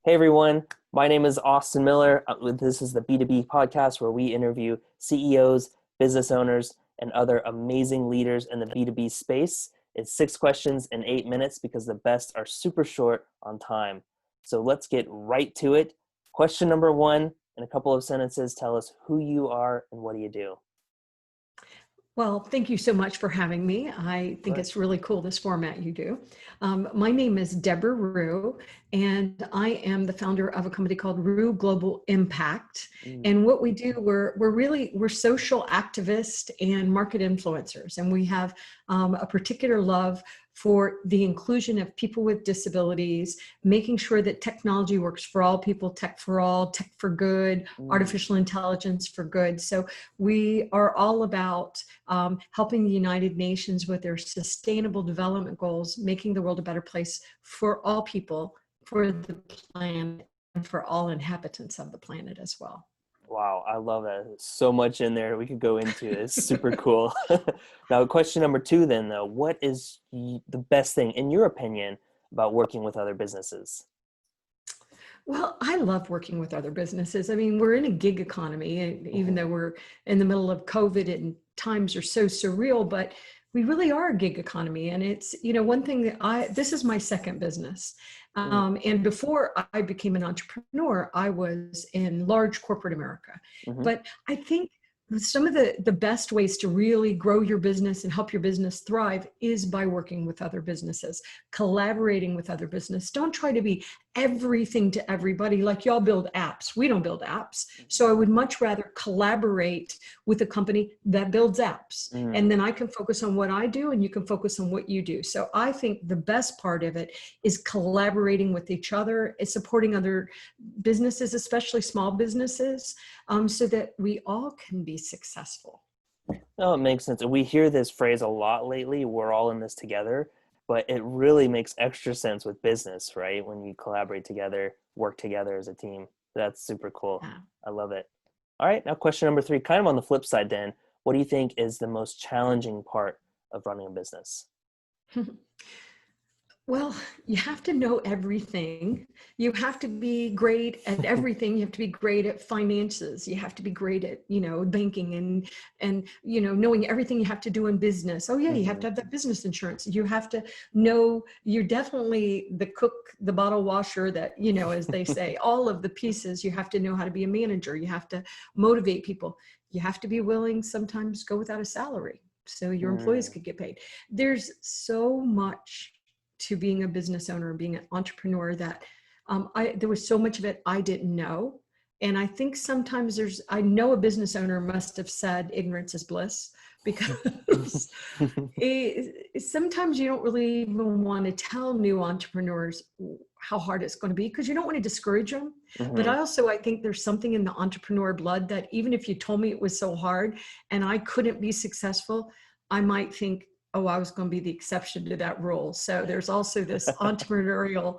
Hey everyone, my name is Austin Miller. This is the B2B Podcast where we interview CEOs, business owners, and other amazing leaders in the B2B space. It's 6 questions in 8 minutes because the best are super short on time. So let's get right to it. Question number 1, in a couple of sentences, tell us who you are and what do you do? Well, thank you so much for having me. I think it's really cool, this format you do. My name is Debra Ruh, and I am the founder of a company called Ruh Global Impact. And what we do, we're social activists and market influencers. And we have a particular love for the inclusion of people with disabilities, making sure that technology works for all people, tech for all, tech for good, artificial intelligence for good. So we are all about helping the United Nations with their sustainable development goals, making the world a better place for all people, for the planet, and for all inhabitants of the planet as well. Wow, I love that. There's so much in there we could go into. It's super cool. Now, question number 2 then, though. What is the best thing, in your opinion, about working with other businesses? Well, I love working with other businesses. I mean, we're in a gig economy, even though we're in the middle of COVID and times are so surreal, but we really are a gig economy. And it's, one thing that this is my second business. And before I became an entrepreneur, I was in large corporate America. But I think some of the best ways to really grow your business and help your business thrive is by working with other businesses, collaborating with other business. Don't try to be everything to everybody. Like y'all build apps. We don't build apps. So I would much rather collaborate with a company that builds apps. And then I can focus on what I do and you can focus on what you do. So I think the best part of it is collaborating with each other, is supporting other businesses, especially small businesses, so that we all can be successful. No, it makes sense. We hear this phrase a lot lately, we're all in this together, but it really makes extra sense with business, right? When you collaborate together, work together as a team. That's super cool. Yeah. I love it. All right, now question number 3, kind of on the flip side then, what do you think is the most challenging part of running a business? Well, you have to know everything. You have to be great at everything. You have to be great at finances. You have to be great at, banking and knowing everything you have to do in business. Oh yeah, you have to have that business insurance. You have to know you're definitely the cook, the bottle washer, that, as they say, all of the pieces. You have to know how to be a manager. You have to motivate people. You have to be willing sometimes go without a salary so your employees could get paid. There's so much to being a business owner and being an entrepreneur that there was so much of it I didn't know. And I think sometimes I know a business owner must have said ignorance is bliss, because sometimes you don't really even want to tell new entrepreneurs how hard it's going to be, because you don't want to discourage them. But I think there's something in the entrepreneur blood that even if you told me it was so hard and I couldn't be successful, I might think, oh, I was going to be the exception to that rule. So there's also this entrepreneurial,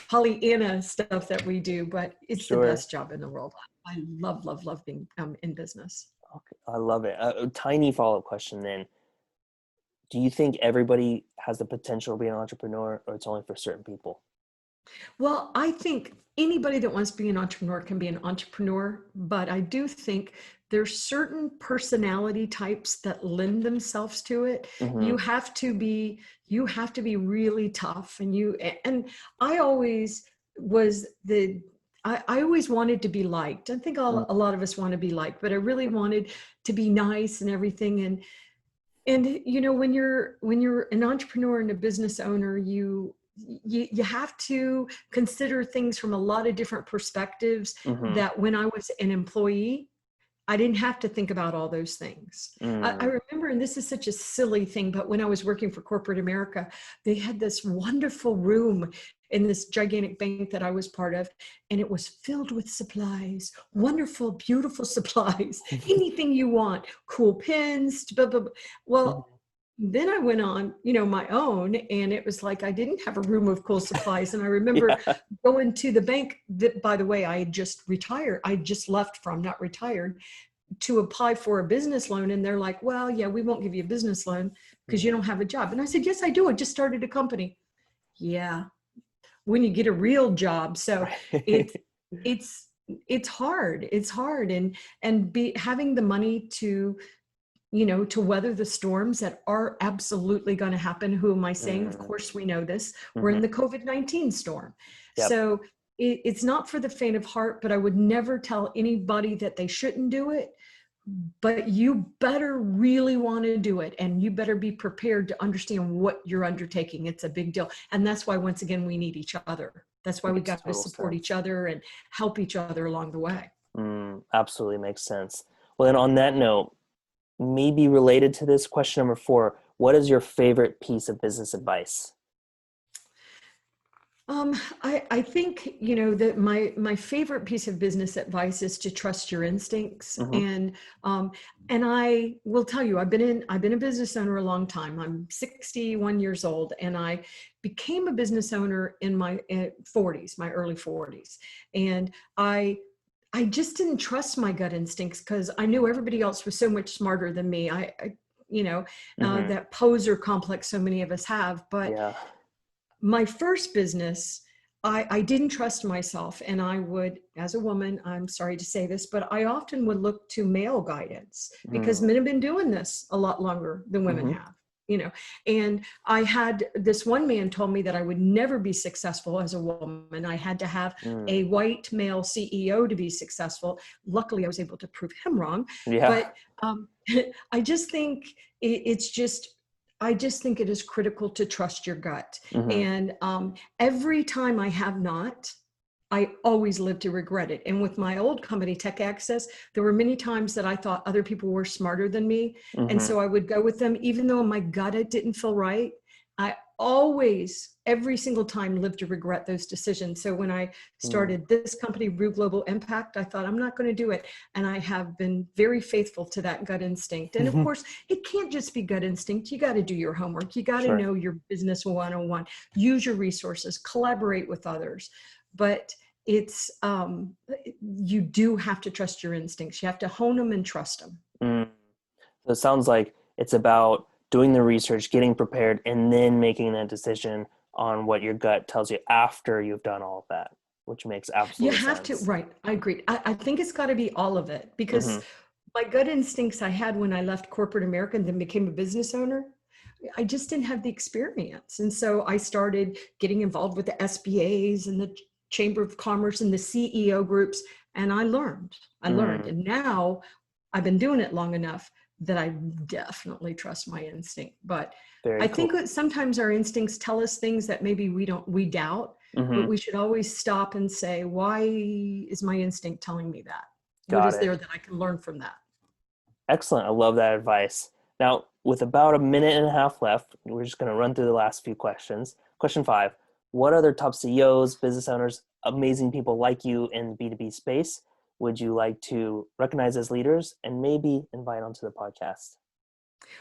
Pollyanna stuff that we do, but it's the best job in the world. I love being in business. Okay, I love it. A tiny follow-up question then. Do you think everybody has the potential to be an entrepreneur, or it's only for certain people? Well, I think anybody that wants to be an entrepreneur can be an entrepreneur, but I do think there's certain personality types that lend themselves to it. You have to be really tough, and I always was I always wanted to be liked. I think a lot of us want to be liked, but I really wanted to be nice and everything. And when you're an entrepreneur and a business owner, you have to consider things from a lot of different perspectives that when I was an employee, I didn't have to think about all those things. I remember, and this is such a silly thing, but when I was working for corporate America, they had this wonderful room in this gigantic bank that I was part of, and it was filled with supplies, wonderful, beautiful supplies, anything you want, cool pens, blah, blah, blah. Well, then I went on, my own, and it was like I didn't have a room of cool supplies. And I remember going to the bank that, by the way, I had just retired. I just left from, not retired, to apply for a business loan. And they're like, well, yeah, we won't give you a business loan because you don't have a job. And I said, yes, I do. I just started a company. Yeah. when you get a real job. So it's, Right. it's, it's hard. It's hard. And having the money to, to weather the storms that are absolutely going to happen. Who am I saying? Of Mm, course, we know this. We're in mhm. the COVID-19 storm. Yep. So it's not for the faint of heart, but I would never tell anybody that they shouldn't do it. But you better really want to do it, and you better be prepared to understand what you're undertaking. It's a big deal. And that's why, once again, we need each other. That's why we Makes got to total support sense. each other and help each other along the way. Absolutely makes sense. Well, then on that note, maybe related to this, question number 4, what is your favorite piece of business advice? I think, that my favorite piece of business advice is to trust your instincts. Mm-hmm. And I will tell you, I've been a business owner a long time. I'm 61 years old, and I became a business owner in my 40s, my early 40s. And I just didn't trust my gut instincts because I knew everybody else was so much smarter than me. Mm-hmm. That poser complex so many of us have. But Yeah. my first business, I didn't trust myself. And I would, as a woman, I'm sorry to say this, but I often would look to male guidance because men have been doing this a lot longer than women Mm-hmm. have. And I had this one man told me that I would never be successful as a woman. I had to have a white male CEO to be successful. Luckily, I was able to prove him wrong. Yeah. But I just think I just think it is critical to trust your gut. Mm-hmm. And every time I have not, I always live to regret it. And with my old company, Tech Access, there were many times that I thought other people were smarter than me. And Mm-hmm. so I would go with them, even though in my gut it didn't feel right. I always, every single time, lived to regret those decisions. So when I started this company, Ruh Global Impact, I thought, I'm not going to do it. And I have been very faithful to that gut instinct. And of Mm-hmm. course, it can't just be gut instinct. You got to do your homework. You got to Sure. know your business 101, use your resources, collaborate with others. But it's you do have to trust your instincts. You have to hone them and trust them. So it sounds like it's about doing the research, getting prepared, and then making that decision on what your gut tells you after you've done all of that, which makes You absolute have to, sense. right? I agree. I think it's got to be all of it, Mm-hmm. because my gut instincts I had when I left corporate America and then became a business owner, I just didn't have the experience. And so I started getting involved with the SBAs and the Chamber of Commerce and the CEO groups. And I learned. And now I've been doing it long enough that I definitely trust my instinct. But I Very think cool. that sometimes our instincts tell us things that maybe we doubt, but Mm-hmm. we should always stop and say, why is my instinct telling me that? What Got is it. there that I can learn from that? Excellent. I love that advice. Now, with about a minute and a half left, we're just going to run through the last few questions. Question 5, what other top CEOs, business owners, amazing people like you in the B2B space would you like to recognize as leaders and maybe invite onto the podcast?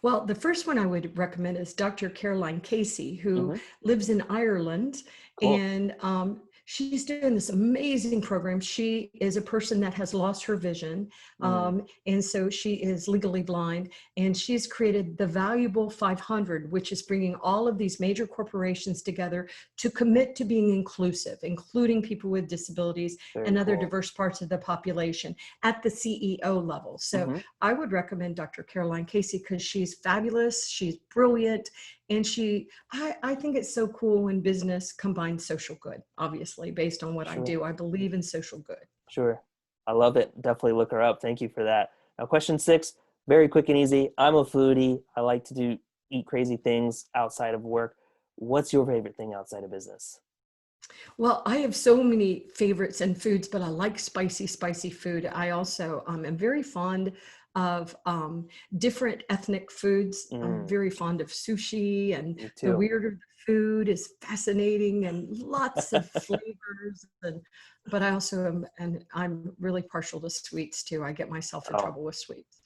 Well, the first one I would recommend is Dr. Caroline Casey, who Mm-hmm. lives in Ireland, Cool. and she's doing this amazing program. She is a person that has lost her vision, and so she is legally blind, and she's created the Valuable 500, which is bringing all of these major corporations together to commit to being inclusive, including people with disabilities Very and other cool. diverse parts of the population at the CEO level. So Mm-hmm. I would recommend Dr. Caroline Casey because she's fabulous, she's brilliant, and I think it's so cool when business combines social good. Obviously, based on what I Sure. do, I believe in social good. Sure. I love it. Definitely look her up. Thank you for that. Now, question 6, very quick and easy. I'm a foodie. I like to eat crazy things outside of work. What's your favorite thing outside of business? Well, I have so many favorites and foods, but I like spicy food. I also am very fond of different ethnic foods. I'm very fond of sushi, and Me the too. weirder the food is fascinating and lots of flavors. But I also am, and I'm really partial to sweets too. I get myself in Oh, trouble with sweets.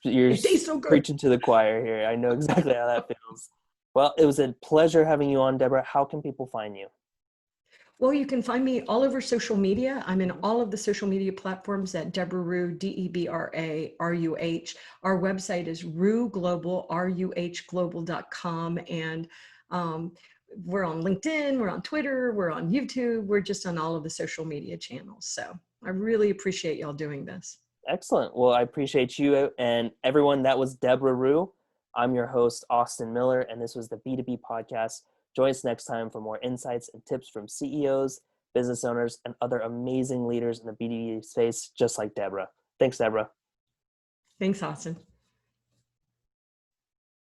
you're It tastes so good. preaching to the choir here. I know exactly how that feels. Well, it was a pleasure having you on, Debra. How can people find you? Well, you can find me all over social media. I'm in Mhm. all of the social media platforms at Debra Ruh, DebraRuh. Our website is Ruh Global, RUHglobal.com. And we're on LinkedIn, we're on Twitter, we're on YouTube, we're just on all of the social media channels. So I really appreciate y'all doing this. Excellent. Well, I appreciate you and everyone. That was Debra Ruh. I'm your host, Austin Miller, and this was the B2B Podcast. Join us next time for more insights and tips from CEOs, business owners, and other amazing leaders in the B2B space, just like Debra. Thanks, Debra. Thanks, Austin.